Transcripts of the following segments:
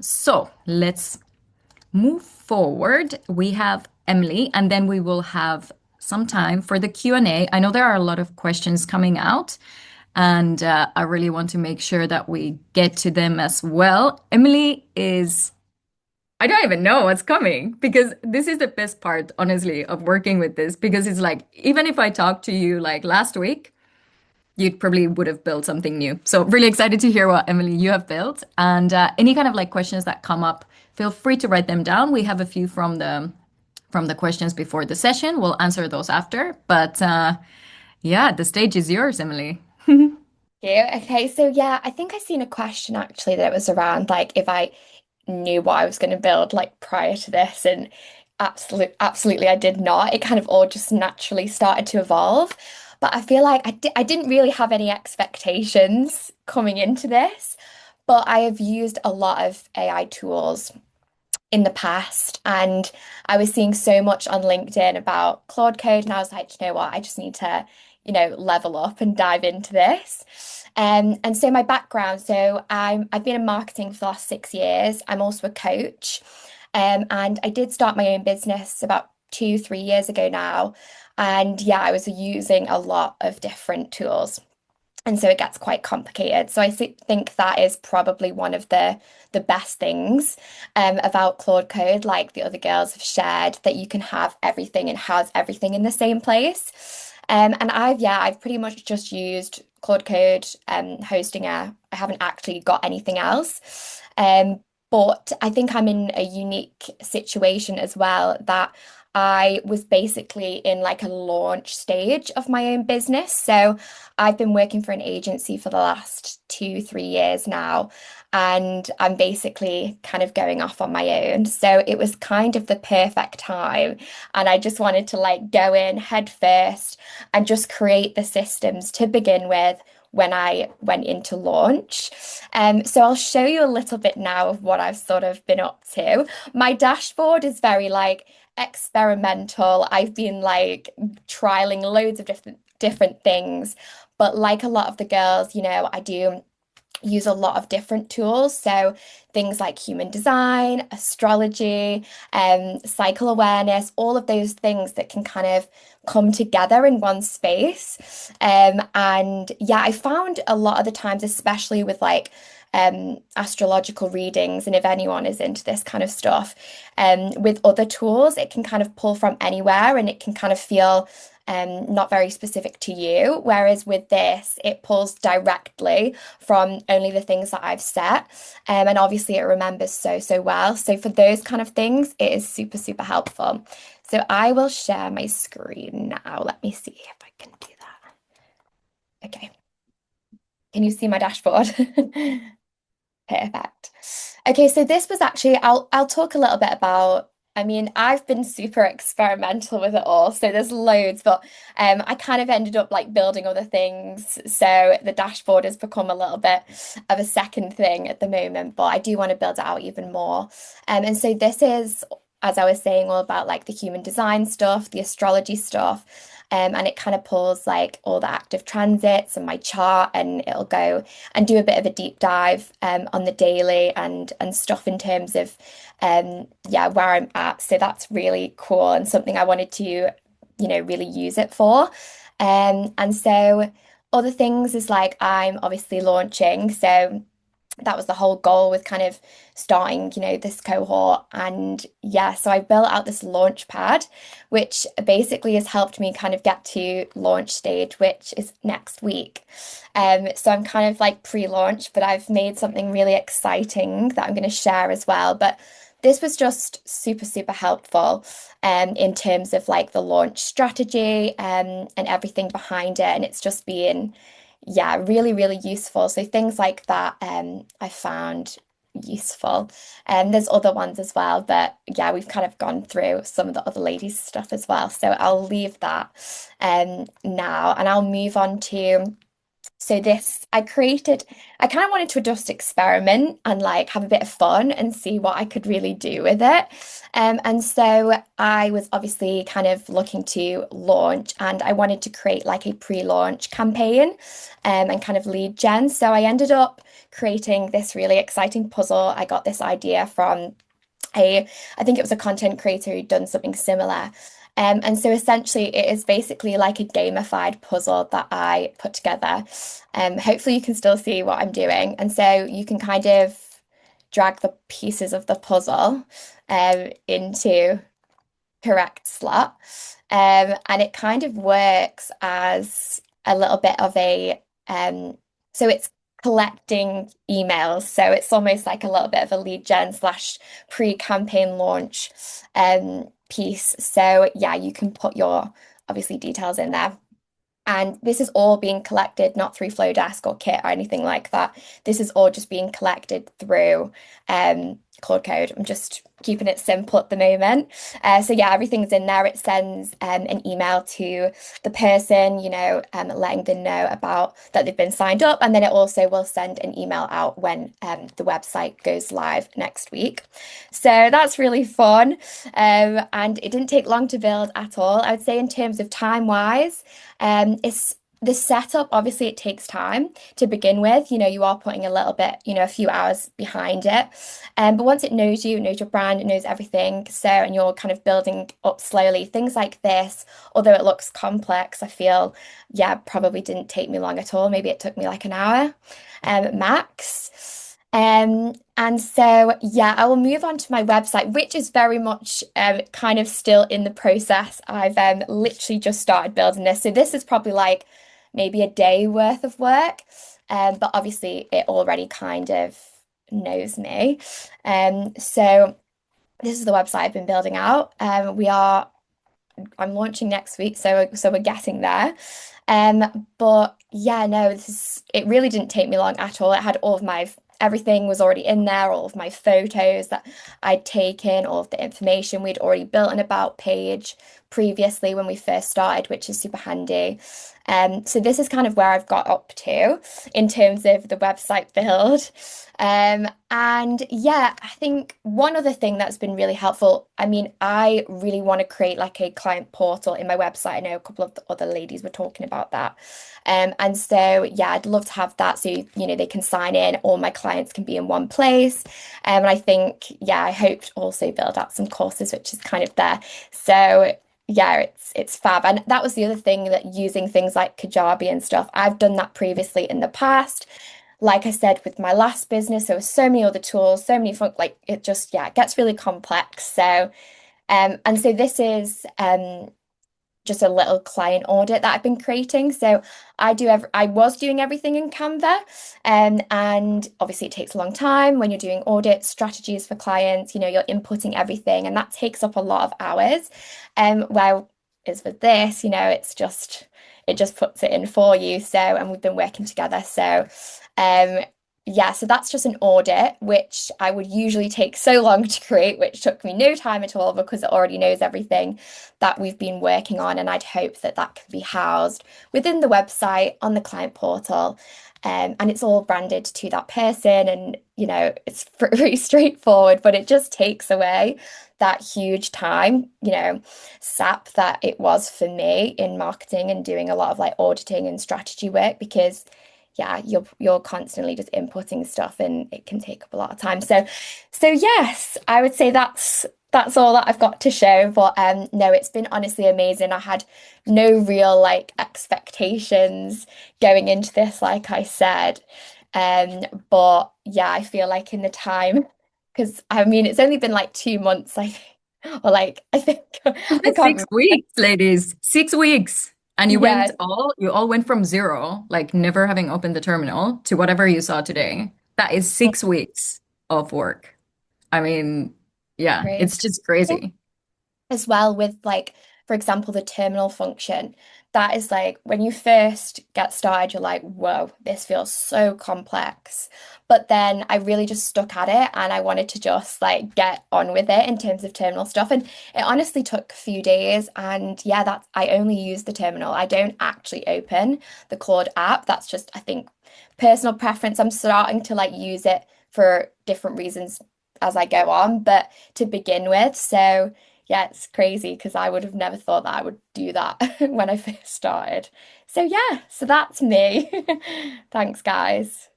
So let's move forward. We have Emily, and then we will have some time for the Q&A. I know there are a lot of questions coming out, and I really want to make sure that we get to them as well. Emily is, I don't even know what's coming because this is the best part, honestly, of working with this because it's like, even if I talked to you like last week, you probably would have built something new. So really excited to hear what Emily you have built, and any kind of like questions that come up, feel free to write them down. We have a few from the questions before the session. We'll answer those after. But yeah, the stage is yours, Emily. Yeah, okay, so yeah, I think I seen a question actually that was around like if I knew what I was going to build like prior to this, and absolutely I did not. It kind of all just naturally started to evolve. But I feel like I didn't really have any expectations coming into this, but I have used a lot of AI tools in the past, and I was seeing so much on LinkedIn about Claude Code, and I was like, you know what, I just need to, level up and dive into this. And so my background, so I've been in marketing for the last 6 years. I'm also a coach. And I did start my own business about 3 years ago now. And yeah, I was using a lot of different tools. And so it gets quite complicated. So I think that is probably one of the best things about Claude Code, like the other girls have shared, that you can have everything and has everything in the same place. And I've pretty much just used Claude Code Hostinger. I haven't actually got anything else. But I think I'm in a unique situation as well, that I was basically in like a launch stage of my own business. So I've been working for an agency for the last 3 years now, and I'm basically kind of going off on my own. So it was kind of the perfect time. And I just wanted to like go in head first and just create the systems to begin with when I went into launch. So I'll show you a little bit now of what I've sort of been up to. My dashboard is very like experimental. I've been like trialing loads of different things. But like a lot of the girls, I do use a lot of different tools. So things like human design, astrology, cycle awareness, all of those things that can kind of come together in one space. And yeah, I found a lot of the times, especially with like astrological readings, and if anyone is into this kind of stuff, with other tools, it can kind of pull from anywhere and it can kind of feel not very specific to you. Whereas with this, it pulls directly from only the things that I've set. And obviously it remembers so well. So for those kind of things, it is super helpful. So I will share my screen now. Let me see if I can do that. Okay. Can you see my dashboard? Perfect. Okay, so this was actually I'll talk a little bit about, I mean, I've been super experimental with it all, so there's loads, but I kind of ended up like building other things. So the dashboard has become a little bit of a second thing at the moment, but I do want to build it out even more. And so this is, as I was saying, all about like the human design stuff, the astrology stuff. And it kind of pulls like all the active transits and my chart, and it'll go and do a bit of a deep dive on the daily and stuff in terms of yeah, where I'm at. So that's really cool and something I wanted to, really use it for. And so other things is like I'm obviously launching. So that was the whole goal with kind of starting, this cohort. And yeah, so I built out this launch pad, which basically has helped me kind of get to launch stage, which is next week. So I'm kind of like pre-launch, but I've made something really exciting that I'm going to share as well. But this was just super helpful in terms of like the launch strategy and everything behind it. And it's just been, yeah, really useful. So things like that I found useful. And there's other ones as well, but yeah, we've kind of gone through some of the other ladies' stuff as well. So I'll leave that now and I'll move on to So this I kind of wanted to just experiment and like have a bit of fun and see what I could really do with it. And so I was obviously kind of looking to launch and I wanted to create like a pre-launch campaign and kind of lead gen. So I ended up creating this really exciting puzzle. I got this idea from I think it was a content creator who'd done something similar. And so essentially, it is basically like a gamified puzzle that I put together. Hopefully, you can still see what I'm doing. And so you can kind of drag the pieces of the puzzle into correct slot. And it kind of works as a little bit of so it's collecting emails. So it's almost like a little bit of a lead gen slash pre-campaign launch piece. So yeah, you can put your obviously details in there. And this is all being collected not through Flowdesk or Kit or anything like that. This is all just being collected through Claude Code. I'm just keeping it simple at the moment. So yeah, everything's in there. It sends an email to the person, letting them know about that they've been signed up. And then it also will send an email out when the website goes live next week. So that's really fun. And it didn't take long to build at all. I would say in terms of time wise, it's the setup, obviously, it takes time to begin with. You are putting a little bit, a few hours behind it. But once it knows you, it knows your brand, it knows everything. So, and you're kind of building up slowly. Things like this, although it looks complex, I feel, yeah, probably didn't take me long at all. Maybe it took me like an hour, max. And so, yeah, I will move on to my website, which is very much kind of still in the process. I've literally just started building this. So this is probably like maybe a day worth of work. But obviously it already kind of knows me. So this is the website I've been building out. I'm launching next week, so we're getting there. But yeah, no, it really didn't take me long at all. It had all of my everything was already in there, all of my photos that I'd taken, all of the information. We'd already built an about page previously when we first started, which is super handy. So this is kind of where I've got up to in terms of the website build. And yeah, I think one other thing that's been really helpful, I mean, I really want to create like a client portal in my website. I know a couple of the other ladies were talking about that. And so, yeah, I'd love to have that so, they can sign in, all my clients can be in one place. And I think, yeah, I hope to also build out some courses, which is kind of there. So, yeah, it's fab. And that was the other thing that using things like Kajabi and stuff, I've done that previously in the past. Like I said, with my last business, there were so many other tools, so many fun, like it just, yeah, it gets really complex. So, and so this is just a little client audit that I've been creating. So I was doing everything in Canva, and obviously it takes a long time when you're doing audit strategies for clients, you're inputting everything and that takes up a lot of hours. Whereas with this, it just puts it in for you. So, and we've been working together. So, um, yeah, so that's just an audit, which I would usually take so long to create, which took me no time at all because it already knows everything that we've been working on. And I'd hope that that can be housed within the website on the client portal. And it's all branded to that person. And, it's pretty straightforward, but it just takes away that huge time, sap that it was for me in marketing and doing a lot of like auditing and strategy work because yeah, you're constantly just inputting stuff and it can take up a lot of time. So yes, I would say that's all that I've got to show. But no, it's been honestly amazing. I had no real like expectations going into this, like I said. But yeah, I feel like in the time, because I mean it's only been like 2 months, or like I think I can't Six remember. weeks, ladies. 6 weeks. And Yeah, you all went from zero, like never having opened the terminal, to whatever you saw today. That is 6 weeks of work. I mean, yeah, crazy. it's just crazy. As well with like, for example, the terminal function. that is like when you first get started, you're like, whoa, this feels so complex. But then I really just stuck at it and I wanted to just like get on with it in terms of terminal stuff. And it honestly took a few days. And yeah, that's I only use the terminal. I don't actually open the Claude app. That's just, I think, personal preference. I'm starting to like use it for different reasons as I go on, but to begin with. So yeah, it's crazy because I would have never thought that I would do that when I first started. So yeah, so that's me. Thanks, guys.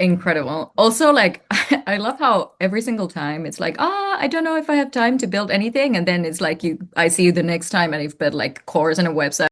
Incredible. Also, like, I love how every single time it's like, I don't know if I have time to build anything. And then it's like I see you the next time and you've built like course and a website.